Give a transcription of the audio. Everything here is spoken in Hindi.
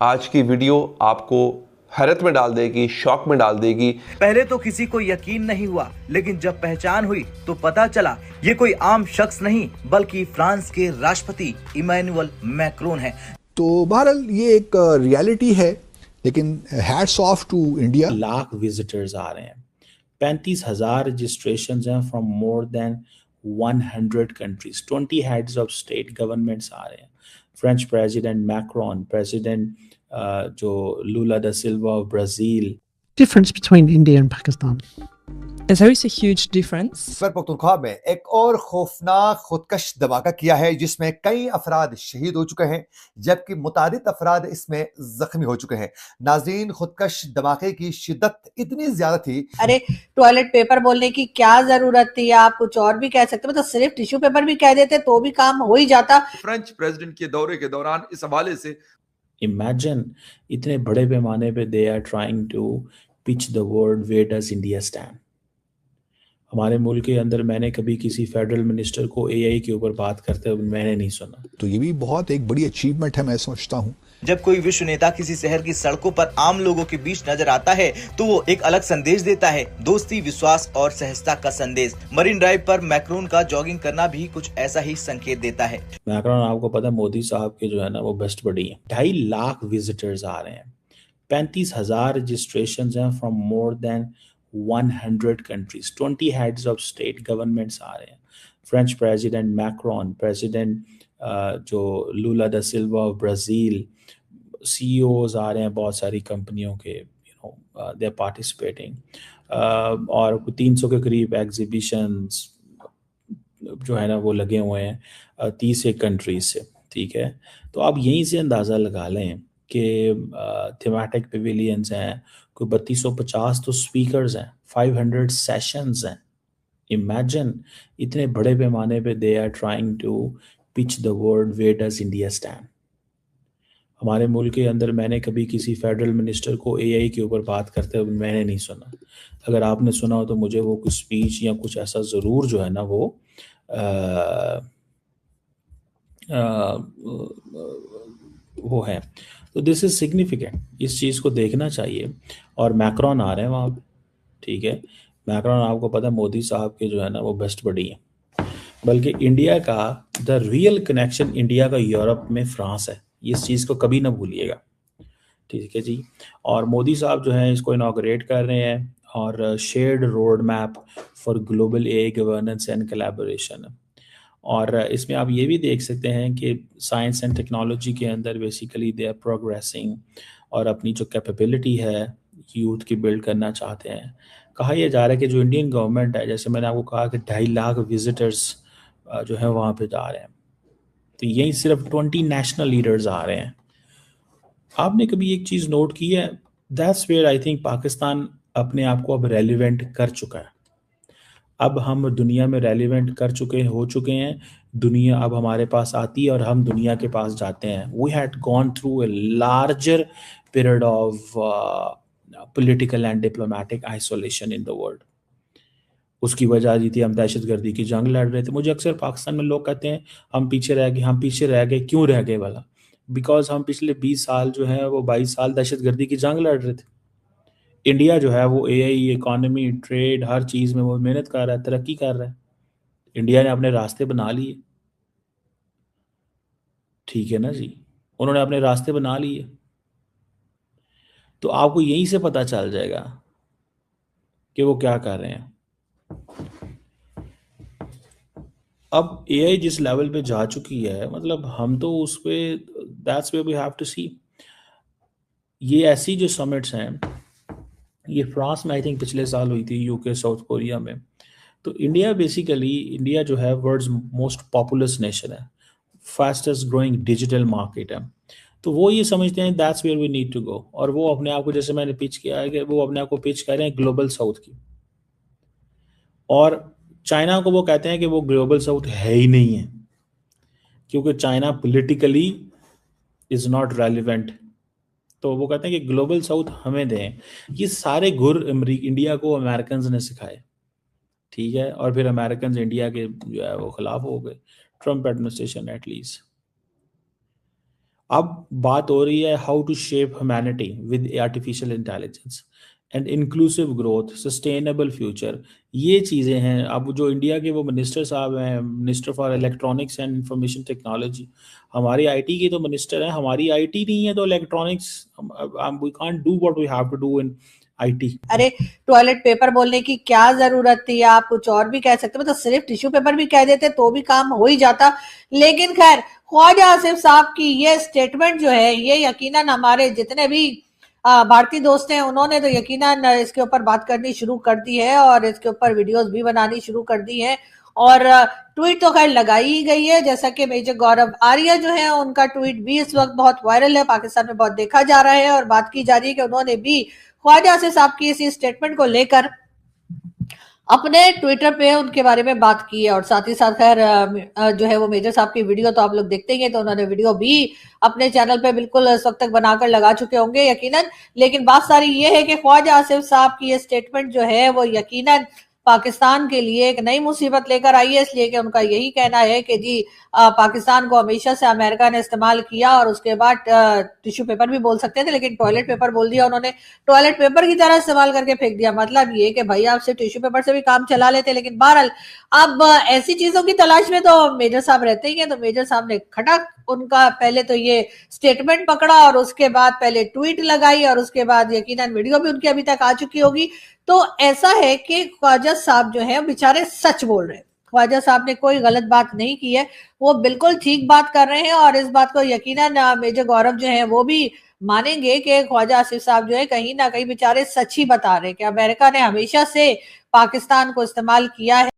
आज की वीडियो आपको हैरत में डाल देगी, शॉक में डाल देगी। पहले तो किसी को यकीन नहीं हुआ, लेकिन जब पहचान हुई तो पता चला ये कोई आम शख्स नहीं बल्कि फ्रांस के राष्ट्रपति इमैनुअल मैक्रोन है। तो बहरहाल ये एक रियलिटी है, लेकिन hats off to India. Lakh visitors आ रहे हैं, 35,000 रजिस्ट्रेशन हैं from more than 100 countries, 20 heads of state governments आ रहे हैं। फ्रेंच प्रेसिडेंट मैक्रोन, प्रेसिडेंट जो Lula da Silva of Brazil. Difference between India and Pakistan. There is a huge difference. Khyber Pakhtunkhwa में एक और खौफनाक खुदकश धमाका किया है जिसमें कई अफराद शहीद हो चुके हैं जबकि मुतादिद अफराद इसमें जख्मी हो चुके हैं। नाज़रीन, खुदकश धमाके की शिद्दत इतनी ज्यादा थी। अरे टॉयलेट पेपर बोलने की क्या जरूरत थी, आप कुछ और भी कह सकते, मतलब सिर्फ टिश्यू पेपर भी कह देते तो भी काम हो ही जाता। फ्रेंच प्रेसिडेंट के दौरे के दौरान इस हवाले से इमेजिन इतने बड़े पैमाने पे they are trying to pitch the word where does India stand. हमारे मुल्क के अंदर मैंने कभी किसी फेडरल मिनिस्टर को एआई के ऊपर बात करते हुए मैंने नहीं सुना। तो ये भी बहुत एक बड़ी अचीवमेंट है, मैं समझता हूँ। जब कोई विश्व नेता किसी शहर की सड़कों पर आम लोगों के बीच नजर आता है तो वो एक अलग संदेश देता है, दोस्ती, विश्वास और सहजता का संदेश। मरीन ड्राइव पर मैक्रोन का जॉगिंग करना भी कुछ ऐसा ही संकेत देता है। मैक्रोन, आपको पता है मोदी साहब के जो है ना वो बेस्ट बडी हैं। 2.5 लाख विजिटर्स आ रहे हैं, 35,000 रजिस्ट्रेशन हैं from more than 100 countries, 20 heads of state governments आ रहे हैं। फ्रेंच प्रेसिडेंट मैक्रोन, प्रेसिडेंट जो Lula da Silva of Brazil, CEOs आ रहे हैं बहुत सारी कंपनियों के, दे आर पार्टिसिपेटिंग। और 300 के करीब एग्जीबिशंस जो है ना वो लगे हुए हैं 30 कंट्रीज से। ठीक है, तो आप यहीं से अंदाज़ा लगा लें कि थीमेटिक पेविलियंस हैं, कोई 3250 तो स्पीकर्स हैं, 500 सेशंस हैं। इमेजिन इतने बड़े पैमाने पे they are trying to pitch the word where does India stand. हमारे मुल्क के अंदर मैंने कभी किसी फेडरल मिनिस्टर को एआई के ऊपर बात करते हुए मैंने नहीं सुना। अगर आपने सुना हो तो मुझे वो कुछ स्पीच या कुछ ऐसा ज़रूर जो है ना वो है। तो दिस इज़ सिग्निफिकेंट, इस चीज़ को देखना चाहिए। और मैक्रोन आ रहे हैं वहाँ पे, ठीक है। मैक्रोन, आपको पता है मोदी साहब के जो है ना वो बेस्ट बडी हैं। बल्कि इंडिया का द रियल कनेक्शन इंडिया का यूरोप में फ्रांस है, इस चीज़ को कभी ना भूलिएगा, ठीक है जी। और मोदी साहब जो है इसको इनॉग्रेट कर रहे हैं और shared road map for global AI governance and collaboration. और इसमें आप ये भी देख सकते हैं कि साइंस एंड टेक्नोलॉजी के अंदर बेसिकली दे आर प्रोग्रेसिंग और अपनी जो कैपेबिलिटी है यूथ की बिल्ड करना चाहते हैं। कहा यह जा रहा है कि जो इंडियन गवर्नमेंट है, जैसे मैंने आपको कहा कि 2.5 लाख विजिटर्स जो है वहाँ पे जा रहे हैं, तो यही सिर्फ 20 नेशनल लीडर्स आ रहे हैं। आपने कभी एक चीज़ नोट की है, that's where I think Pakistan अपने आप को अब रेलिवेंट कर चुका है। अब हम दुनिया में रेलिवेंट हो चुके हैं। दुनिया अब हमारे पास आती है और हम दुनिया के पास जाते हैं। We had gone through a larger period of political and diplomatic isolation in the world. उसकी वजह ये थी हम दहशतगर्दी की जंग लड़ रहे थे। मुझे अक्सर पाकिस्तान में लोग कहते हैं हम पीछे रह गए। क्यों रह गए वाला? बिकॉज हम पिछले 20 साल जो है वो 22 साल दहशतगर्दी की जंग लड़ रहे थे। इंडिया जो है वो एआई, इकोनॉमी, ट्रेड, हर चीज़ में वो मेहनत कर रहा है, तरक्की कर रहा है। इंडिया ने अपने रास्ते बना लिए, ठीक है ना जी, उन्होंने अपने रास्ते बना लिए। तो आपको यहीं से पता चल जाएगा कि वो क्या कर रहे हैं। अब एआई जिस लेवल पे जा चुकी है, मतलब हम तो उस पे, that's way we have to see. ये ऐसी जो समिट्स हैं, ये फ्रांस में आई थिंक पिछले साल हुई थी, यूके, साउथ कोरिया में। तो इंडिया जो है वर्ल्ड्स मोस्ट पॉपुलस नेशन है, फास्टेस्ट ग्रोइंग डिजिटल मार्केट है। तो वो ये समझते हैं that's where we need to go. और वो अपने आप को, जैसे मैंने पिच किया है कि वो अपने आप को पिच कर रहे हैं ग्लोबल साउथ की। और चाइना को वो कहते हैं कि वो ग्लोबल साउथ है ही नहीं है, क्योंकि China politically is not relevant. तो वो कहते हैं कि ग्लोबल साउथ हमें दें। ये सारे गुर इंडिया को अमेरिकन ने सिखाए, ठीक है। और फिर अमेरिकन इंडिया के जो है वो खिलाफ हो गए, ट्रम्प एडमिनिस्ट्रेशन एटलीस्ट। अब बात हो रही है how to shape humanity with artificial intelligence and inclusive growth, sustainable future, ये चीज़ें हैं। अब जो इंडिया के वो मिनिस्टर साहब हैं, minister for electronics and information technology, हमारी आईटी के तो मिनिस्टर हैं, हमारी आईटी नहीं है तो electronics we can't do what we have to do in IT. अरे टॉयलेट पेपर बोलने की क्या जरूरत थी, आप कुछ और भी कह सकते, मतलब सिर्फ टिश्यू पेपर भी कह देते तो भी काम हो ही जाता। लेकिन खैर, ख्वाजा आसिफ साहब की ये स्टेटमेंट जो है, ये यकीनन हमारे जितने भी भारतीय दोस्त हैं उन्होंने तो यकीनन इसके ऊपर बात करनी शुरू कर दी है और इसके ऊपर वीडियोस भी बनानी शुरू कर दी है। और ट्वीट तो खैर लगाई ही गई है, जैसा कि मेजर गौरव आर्या जो है उनका ट्वीट भी इस वक्त बहुत वायरल है, पाकिस्तान में बहुत देखा जा रहा है और बात की जा रही है कि उन्होंने भी ख्वाजा आसिफ साहब की इसी स्टेटमेंट को लेकर अपने ट्विटर पे उनके बारे में बात की है। और साथ ही साथ खैर जो है वो मेजर साहब की वीडियो तो आप लोग देखते ही हैं, तो उन्होंने वीडियो भी अपने चैनल पे बिल्कुल इस वक्त तक बनाकर लगा चुके होंगे यकीनन। लेकिन बात सारी ये है कि ख्वाजा आसिफ साहब की ये स्टेटमेंट जो है वो यकीनन पाकिस्तान के लिए एक नई मुसीबत लेकर आई है, इसलिए कि उनका यही कहना है कि जी पाकिस्तान को हमेशा से अमेरिका ने इस्तेमाल किया और उसके बाद टिश्यू पेपर भी बोल सकते थे, लेकिन टॉयलेट पेपर बोल दिया उन्होंने, टॉयलेट पेपर की तरह इस्तेमाल करके फेंक दिया। मतलब ये कि भाई आप सिर्फ टिश्यू पेपर से भी काम चला लेते। लेकिन बहरहाल अब ऐसी चीजों की तलाश में तो मेजर साहब रहते ही हैं, तो मेजर साहब ने खटक उनका पहले तो ये स्टेटमेंट पकड़ा और उसके बाद पहले ट्वीट लगाई और उसके बाद यकीनन वीडियो भी उनकी अभी तक आ चुकी होगी। तो ऐसा है कि ख्वाजा साहब जो है बेचारे सच बोल रहे हैं, ख्वाजा साहब ने कोई गलत बात नहीं की है, वो बिल्कुल ठीक बात कर रहे हैं। और इस बात को यकीनन मेजर गौरव जो है वो भी मानेंगे कि ख्वाजा आसिफ साहब जो है कहीं ना कहीं बेचारे सच ही बता रहे हैं कि अमेरिका ने हमेशा से पाकिस्तान को इस्तेमाल किया है।